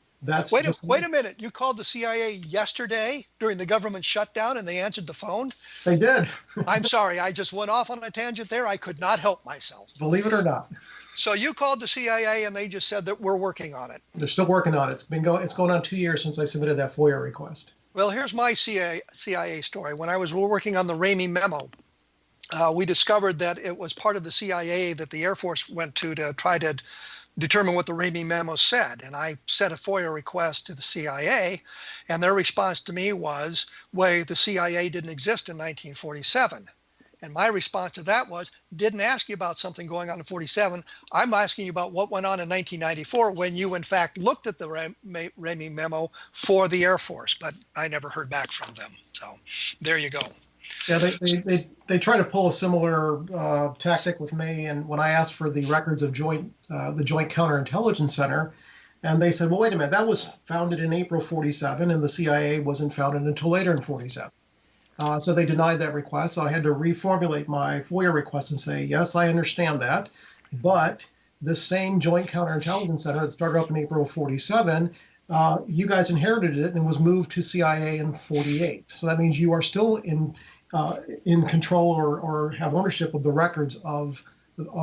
Wait a minute. You called the CIA yesterday during the government shutdown and they answered the phone? They did. I'm sorry. I just went off on a tangent there. I could not help myself. Believe it or not. So you called the CIA and they just said that we're working on it. They're still working on it. It's going on 2 years since I submitted that FOIA request. Well, here's my CIA story. When I was working on the Ramey memo, we discovered that it was part of the CIA that the Air Force went to try to determine what the Ramey memo said. And I sent a FOIA request to the CIA, and their response to me was, well, the CIA didn't exist in 1947. And my response to that was, didn't ask you about something going on in 47. I'm asking you about what went on in 1994 when you, in fact, looked at the Ramey memo for the Air Force. But I never heard back from them. So there you go. Yeah, they try to pull a similar tactic with me. And when I asked for the records of the Joint Counterintelligence Center, and they said, well, wait a minute, that was founded in April 47, and the CIA wasn't founded until later in 47. So they denied that request. So I had to reformulate my FOIA request and say, yes, I understand that. But this same Joint Counterintelligence Center that started up in April of 47, you guys inherited it and was moved to CIA in 48. So that means you are still in control or have ownership of the records of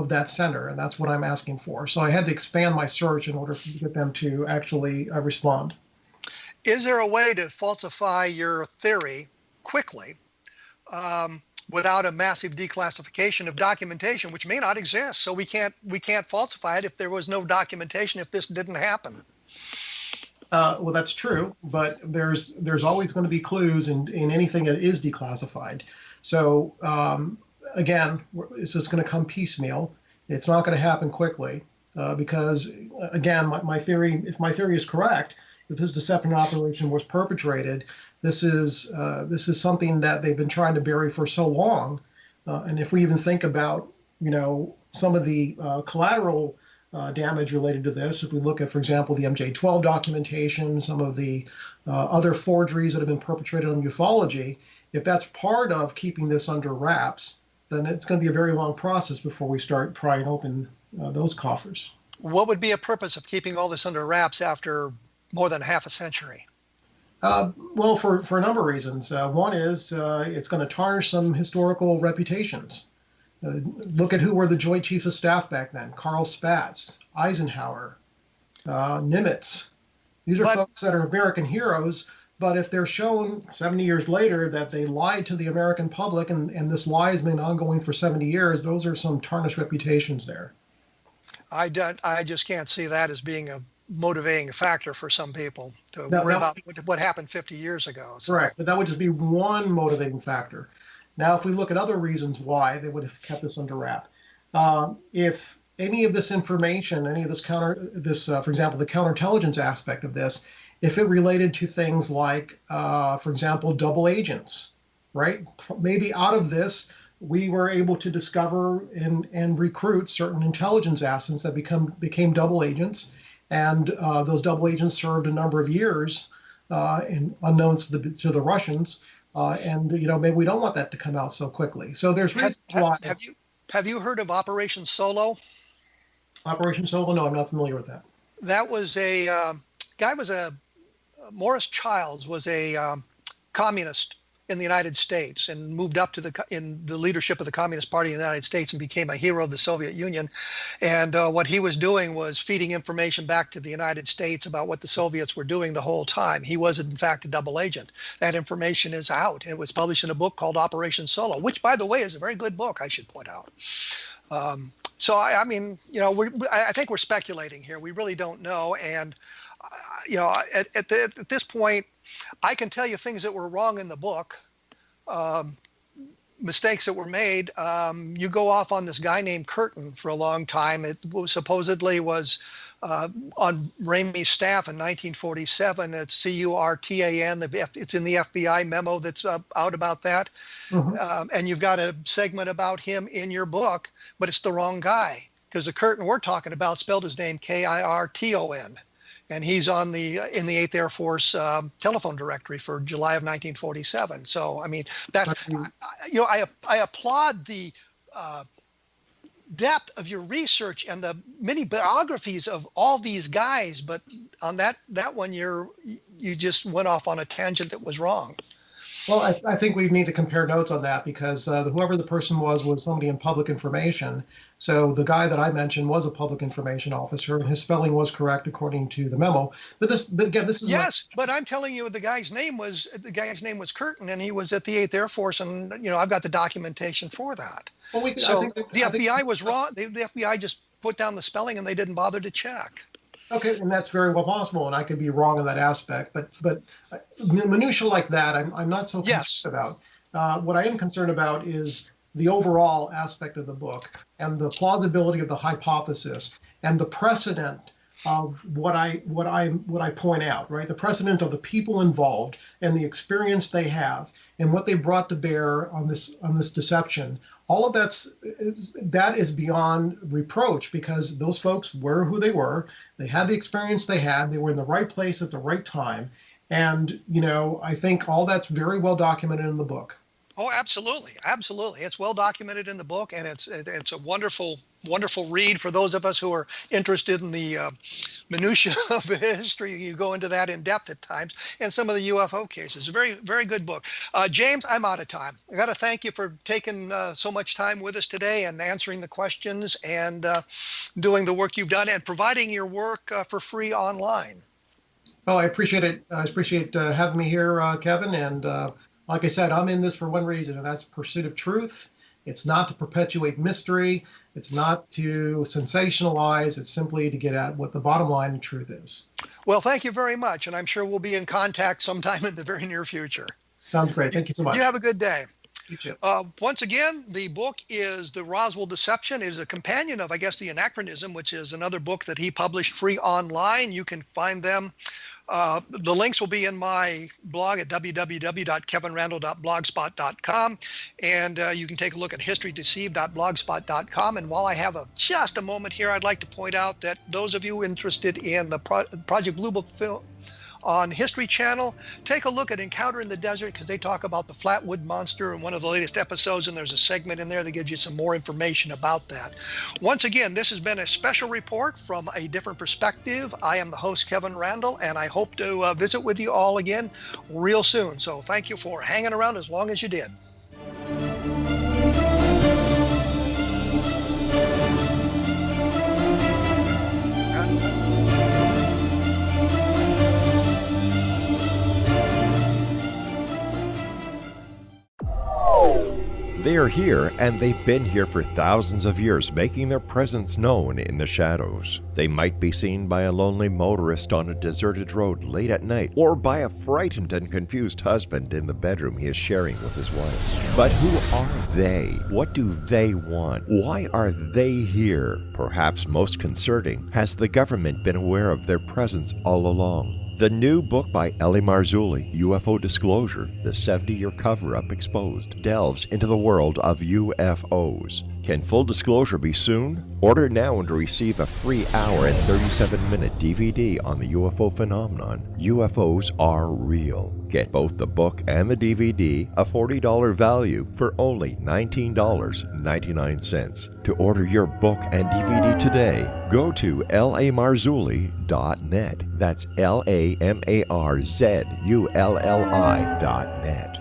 that center. And that's what I'm asking for. So I had to expand my search in order to get them to actually respond. Is there a way to falsify your theory quickly without a massive declassification of documentation, which may not exist? So we can't falsify it if there was no documentation, if this didn't happen. Well, that's true, but there's always going to be clues in anything that is declassified. So again, it's just going to come piecemeal. It's not going to happen quickly because, again, my theory, if my theory is correct, if this deception operation was perpetrated, this is something that they've been trying to bury for so long. And if we even think about, some of the collateral damage related to this, if we look at, for example, the MJ-12 documentation, some of the other forgeries that have been perpetrated on ufology, if that's part of keeping this under wraps, then it's going to be a very long process before we start prying open those coffers. What would be a purpose of keeping all this under wraps after more than half a century? Well, for a number of reasons. One is it's going to tarnish some historical reputations. Look at who were the Joint Chiefs of Staff back then: Carl Spaatz, Eisenhower, Nimitz. These are folks that are American heroes, but if they're shown 70 years later that they lied to the American public and this lie has been ongoing for 70 years, those are some tarnished reputations there. I just can't see that as being a motivating factor for some people to worry about what happened 50 years ago. So. Correct, but that would just be one motivating factor. Now, if we look at other reasons why they would have kept this under wrap, if any of this information, any of this for example, the counterintelligence aspect of this, if it related to things like, for example, double agents, right? Maybe out of this, we were able to discover and recruit certain intelligence assets that became double agents, and those double agents served a number of years, unknowns to the Russians. And maybe we don't want that to come out so quickly. So there's reasons why. Have you heard of Operation Solo? Operation Solo? No, I'm not familiar with that. That was Morris Childs was a communist in the United States and moved up in the leadership of the Communist Party in the United States and became a hero of the Soviet Union. And what he was doing was feeding information back to the United States about what the Soviets were doing the whole time. He was, in fact, a double agent. That information is out. It was published in a book called Operation Solo, which, by the way, is a very good book, I should point out. So, I think we're speculating here. We really don't know. And at this point, I can tell you things that were wrong in the book, mistakes that were made. You go off on this guy named Curtin for a long time. It supposedly was on Ramey's staff in 1947. It's Curtan. It's in the FBI memo that's out about that. Mm-hmm. And you've got a segment about him in your book, but it's the wrong guy, because the Curtin we're talking about spelled his name Kirton. And he's in the 8th Air Force telephone directory for July of 1947. So, I mean, I applaud the depth of your research and the many biographies of all these guys. But on that one, you just went off on a tangent that was wrong. Well, I think we need to compare notes on that because whoever the person was somebody in public information. So the guy that I mentioned was a public information officer, and his spelling was correct according to the memo. But again, this is yes. But I'm telling you, the guy's name was Curtin, and he was at the 8th Air Force, and I've got the documentation for that. Well, the FBI was wrong. The FBI just put down the spelling, and they didn't bother to check. Okay, and that's very well possible, and I could be wrong in that aspect. But minutia like that, I'm not so concerned about. What I am concerned about is the overall aspect of the book and the plausibility of the hypothesis and the precedent of what I point out, right? The precedent of the people involved and the experience they have and what they brought to bear on this deception. All of that is beyond reproach because those folks were who they were. They had the experience they had. They were in the right place at the right time. And, I think all that's very well documented in the book. Oh, absolutely. Absolutely. It's well documented in the book, and it's a wonderful, wonderful read for those of us who are interested in the minutiae of history. You go into that in depth at times, and some of the UFO cases. A very, very good book. James, I'm out of time. I got to thank you for taking so much time with us today and answering the questions and doing the work you've done and providing your work for free online. Oh, I appreciate it. I appreciate having me here, Kevin, and like I said, I'm in this for one reason, and that's pursuit of truth. It's not to perpetuate mystery. It's not to sensationalize. It's simply to get at what the bottom line of truth is. Well, thank you very much, and I'm sure we'll be in contact sometime in the very near future. Sounds great. Thank you so much. You have a good day. You too. Once again, the book is The Roswell Deception. It is a companion of, I guess, The Anachronism, which is another book that he published free online. You can find them. The links will be in my blog at www.kevinrandle.blogspot.com, and you can take a look at historydeceived.blogspot.com. And while I have just a moment here, I'd like to point out that those of you interested in the Project Blue Book film on History Channel, take a look at Encounter in the Desert because they talk about the Flatwood Monster in one of the latest episodes, and there's a segment in there that gives you some more information about that. Once again, this has been a special report from a different perspective. I am the host, Kevin Randle, and I hope to visit with you all again real soon. So thank you for hanging around as long as you did. They are here, and they've been here for thousands of years, making their presence known in the shadows. They might be seen by a lonely motorist on a deserted road late at night, or by a frightened and confused husband in the bedroom he is sharing with his wife. But who are they? What do they want? Why are they here? Perhaps most concerning, has the government been aware of their presence all along? The new book by L.A. Marzulli, UFO Disclosure, the 70-year cover-up exposed, delves into the world of UFOs. Can full disclosure be soon? Order now and receive a free hour and 37-minute DVD on the UFO phenomenon. UFOs are real. Get both the book and the DVD, a $40 value, for only $19.99. To order your book and DVD today, go to lamarzulli.net. That's LAMARZULLI.net.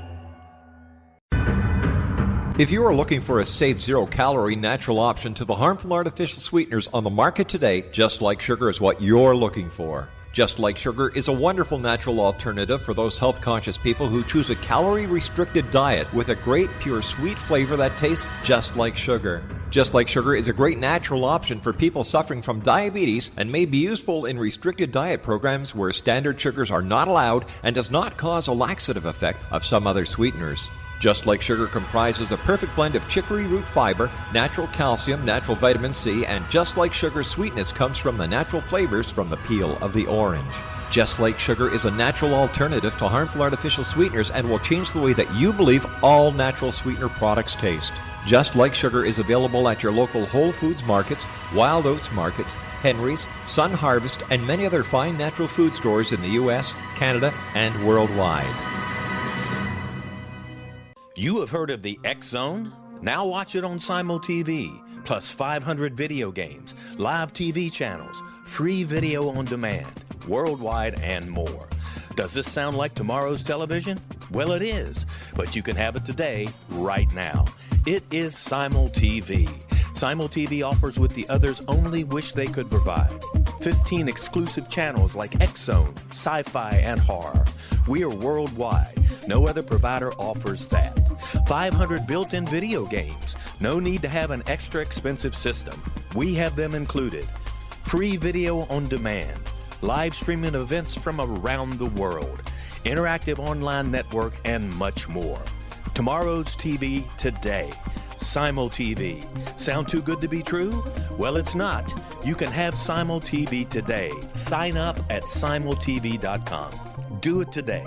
If you are looking for a safe, zero-calorie natural option to the harmful artificial sweeteners on the market today, Just Like Sugar is what you're looking for. Just Like Sugar is a wonderful natural alternative for those health-conscious people who choose a calorie-restricted diet with a great, pure, sweet flavor that tastes just like sugar. Just Like Sugar is a great natural option for people suffering from diabetes and may be useful in restricted diet programs where standard sugars are not allowed and does not cause a laxative effect of some other sweeteners. Just Like Sugar comprises a perfect blend of chicory root fiber, natural calcium, natural vitamin C, and Just Like Sugar's sweetness comes from the natural flavors from the peel of the orange. Just Like Sugar is a natural alternative to harmful artificial sweeteners and will change the way that you believe all natural sweetener products taste. Just Like Sugar is available at your local Whole Foods markets, Wild Oats markets, Henry's, Sun Harvest, and many other fine natural food stores in the U.S., Canada, and worldwide. You have heard of the X Zone? Now watch it on Simul TV, plus 500 video games, live TV channels, free video on demand, worldwide, and more. Does this sound like tomorrow's television? Well, it is, but you can have it today, right now. It is Simul TV. Simul TV offers what the others only wish they could provide. 15 exclusive channels like X-Zone, Sci-Fi, and Horror. We are worldwide. No other provider offers that. 500 built-in video games. No need to have an extra expensive system. We have them included. Free video on demand. Live streaming events from around the world. Interactive online network, and much more. Tomorrow's TV today. Simul TV. Sound too good to be true? Well, it's not. You can have Simul TV today. Sign up at simultv.com. Do it today.